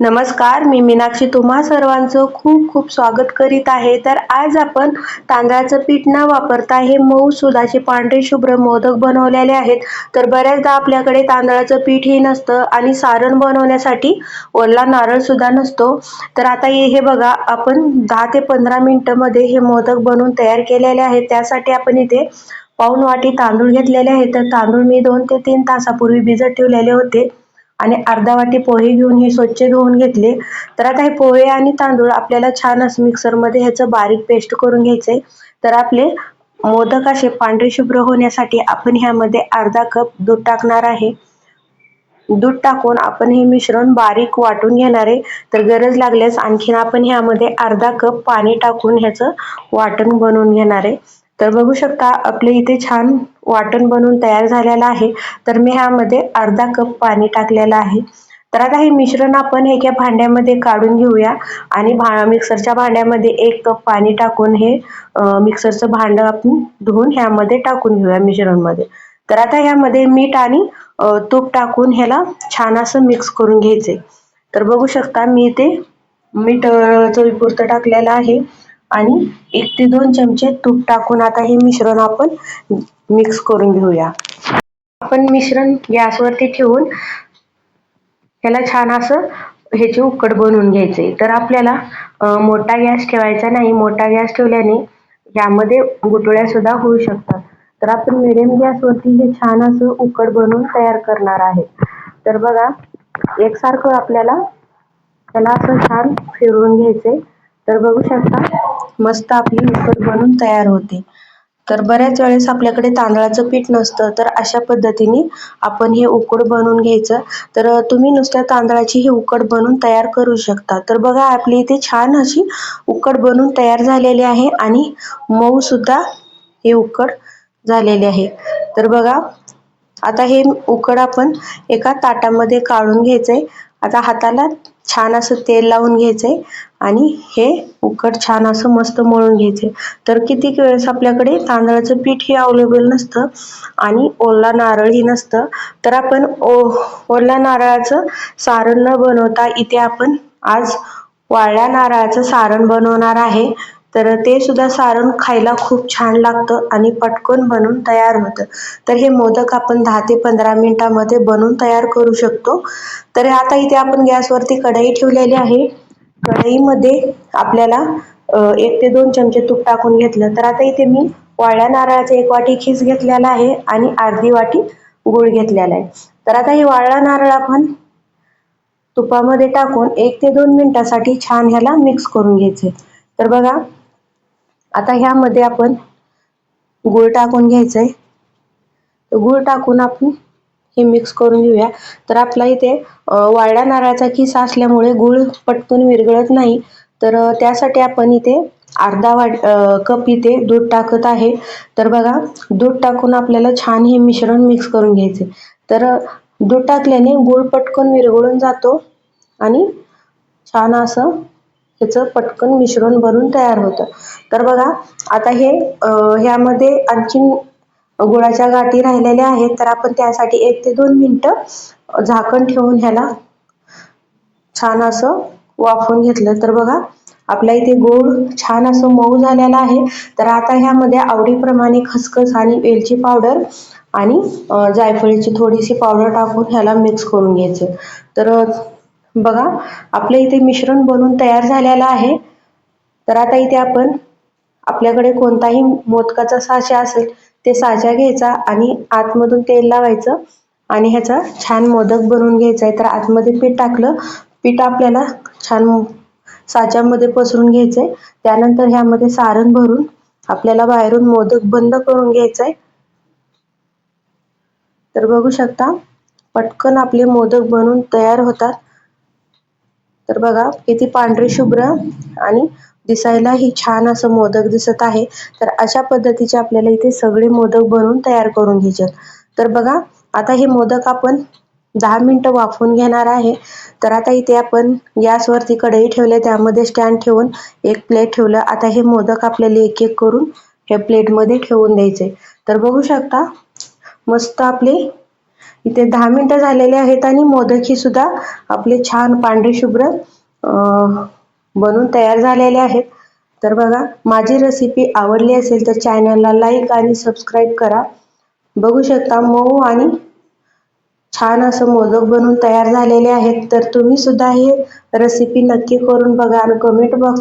नमस्कार, मी मीनाक्षी तुम्हा सर्वांचं खूप खूप स्वागत करीत आहे. तर आज आपण तांदळाचं पीठ न वापरता हे मऊसूद असे पांढरे शुभ्र मोदक बनवलेले आहेत. तर बऱ्याचदा आपल्याकडे तांदळाचं पीठही नसतं आणि सारण बनवण्यासाठी ओला नारळ सुद्धा नसतो. तर आता हे बघा, आपण 10 ते 15 मिनिटांमध्ये हे मोदक बनवून तयार केलेले आहेत. त्यासाठी आपण इथे पाऊण वाटी तांदूळ घेतलेले आहेत. तर तांदूळ मी 2 ते 3 तासापूर्वी भिजत ठेवलेले होते आणि अर्धा वाटी पोहे घेऊन हे स्वच्छ धुवून घेतले. तर आता हे पोहे आणि तांदूळ आपल्याला छान असं मिक्सरमध्ये ह्याचं बारीक पेस्ट करून घ्यायचंय. तर आपले मोदक असे पांढरे शुभ्र होण्यासाठी आपण ह्यामध्ये अर्धा कप दूध टाकणार आहे. दूध टाकून आपण हे मिश्रण बारीक वाटून घेणार आहे. तर गरज लागल्यास आणखीन आपण ह्यामध्ये अर्धा कप पाणी टाकून ह्याचं वाटण बनवून घेणार आहे. तर बघू शकता आपले इथे छान वाटण बनवून तयार झालेलं आहे. तर मी ह्यामध्ये अर्धा कप पाणी टाकलेलं आहे. तर आता हे मिश्रण आपण एका भांड्यामध्ये काढून घेऊया आणि मिक्सरच्या भांड्यामध्ये 1 कप पाणी टाकून हे मिक्सरचं भांडं आपण धुवून ह्यामध्ये टाकून घेऊया मिश्रणमध्ये. तर आता ह्यामध्ये मीठ आणि तूप टाकून ह्याला छान असं मिक्स करून घ्यायचंय. तर बघू शकता मी इथे मीठ चवीपुरतं टाकलेलं आहे आणि 1 ते 2 चमचे तूप टाकून आता हे मिश्रण आपण मिक्स करून घेऊया. आपण मिश्रण गॅसवरती ठेवून ह्याला छान असं ह्याची उकड बनवून घ्यायचे. तर आपल्याला मोठा गॅस ठेवायचा नाही. मोठा गॅस ठेवल्याने यामध्ये गुठळ्या सुद्धा होऊ शकतात. तर आपण मिडियम गॅसवरती हे छान असं उकड बनवून तयार करणार आहे. तर बघा, एकसारखं आपल्याला त्याला असं छान फिरवून घ्यायचंय. तर बघू शकता मस्त आपली उकड बनवून तयार होते. तर बऱ्याच वेळेस आपल्याकडे तांदळाचं पीठ नसतं, तर अशा पद्धतीने आपण हे उकड बनवून घ्यायचं. तर तुम्ही नुसत्या तांदळाची ही उकड बनवून तयार करू शकता. तर बघा आपली इथे छान अशी उकड बनवून तयार झालेली आहे आणि मऊ सुद्धा हे उकड झालेले आहे. तर बघा, आता हे उकड आपण एका ताटामध्ये काढून घ्यायचंय. आता हाताला छान असं तेल लावून घ्यायचंय आणि हे उकड छान असं मस्त मळून घ्यायचंय. तर कितीक वेळेस आपल्याकडे तांदळाचं पीठ हे अवेलेबल नसतं आणि ओला नारळही नसतं. तर आपण ओल्या नारळाचं सारण न बनवता इथे आपण आज वाळल्या नारळाचं सारण बनवणार आहे. तर ते सुद्धा सारण खायला खूप छान लागतं आणि पटकन बनून तयार होतं. तर हे मोदक आपण 10 ते 15 मिनिटांमध्ये बनवून तयार करू शकतो. तर आता इथे आपण गॅसवरती कढई ठेवलेली आहे. कढईमध्ये आपल्याला 1 ते 2 चमचे तूप टाकून घेतलं. तर आता इथे मी वाळल्या नारळाचा 1 वाटी खीस घेतलेला आहे आणि अर्धी वाटी गूळ घेतलेला आहे. तर आता हे वाळला नारळ आपण तुपामध्ये टाकून 1 ते 2 मिनिटांसाठी छान ह्याला मिक्स करून घ्यायचे. तर बघा, आता ह्यामध्ये आपण गूळ टाकून घ्यायचंय. गूळ टाकून आपण हे मिक्स करून घेऊया. तर आपला इथे वाळल्या नारळाचा खिसा असल्यामुळे गूळ पटकन विरघळत नाही. तर त्यासाठी आपण इथे अर्धा कप इथे दूध टाकत आहे. तर बघा, दूध टाकून आपल्याला छान हे मिश्रण मिक्स करून घ्यायचे. तर दूध टाकल्याने गूळ पटकन विरघळून जातो आणि छान असं ह्याचं पटकन मिश्रण बनून तयार होतं. तर बघा, आता ह्यामध्ये आणखीन गुळाच्या गाठी राहिलेल्या आहेत. तर आपण त्यासाठी 1 ते 2 मिनिटं झाकण ठेवून ह्याला छान असं वाफवून घेतलं. तर बघा, आपल्या इथे गूळ छान असं मऊ झालेला आहे. तर आता ह्यामध्ये आवडीप्रमाणे खसखस आणि वेलची पावडर आणि जायफळीची थोडीशी पावडर टाकून ह्याला मिक्स करून घ्यायचं. तर बघा, आपलं इथे मिश्रण बनवून तयार झालेलं आहे. तर आता इथे आपण आपल्याकडे कोणताही मोदकाचा साचा असेल ते साचा घ्यायचा आणि आतमधून तेल लावायचं आणि ह्याचा छान मोदक बनवून घ्यायचा आहे. तर आतमध्ये पीठ टाकलं. पीठ आपल्याला छान साच्यामध्ये पसरून घ्यायचंय. त्यानंतर ह्यामध्ये सारण भरून आपल्याला बाहेरून मोदक बंद करून घ्यायचंय. तर बघू शकता पटकन आपले मोदक बनवून तयार होतात. तर बघा, किती पांढरे शुभ्र आणि दिसायलाही छान असं मोदक दिसत आहे. तर अशा पद्धतीचे आपल्याला इथे सगळे मोदक बनवून तयार करून घ्यायचे. तर बघा, आता हे मोदक आपण 10 मिनिटं वाफवून घेणार आहे. तर आता इथे आपण गॅसवरती कढई ठेवली, त्यामध्ये स्टँड ठेवून एक प्लेट ठेवलं. आता हे मोदक आपल्याला एक एक करून हे प्लेटमध्ये ठेवून द्यायचे. तर बघू शकता मस्त आपले इथे 10 मिनिटं झालेले आहेत आणि मोदकही सुद्धा आपले छान पांढरे शुभ्र बनून तयार झालेले आहेत. तर बघा, माझी रेसिपी आवडली असेल तर चॅनलला लाईक आणि सबस्क्राईब करा. बघू शकता मऊ आणि छान असं मोदक बनून तयार झालेले आहेत. तर तुम्ही सुद्धा ही रेसिपी नक्की करून बघा आणि कमेंट बॉक्स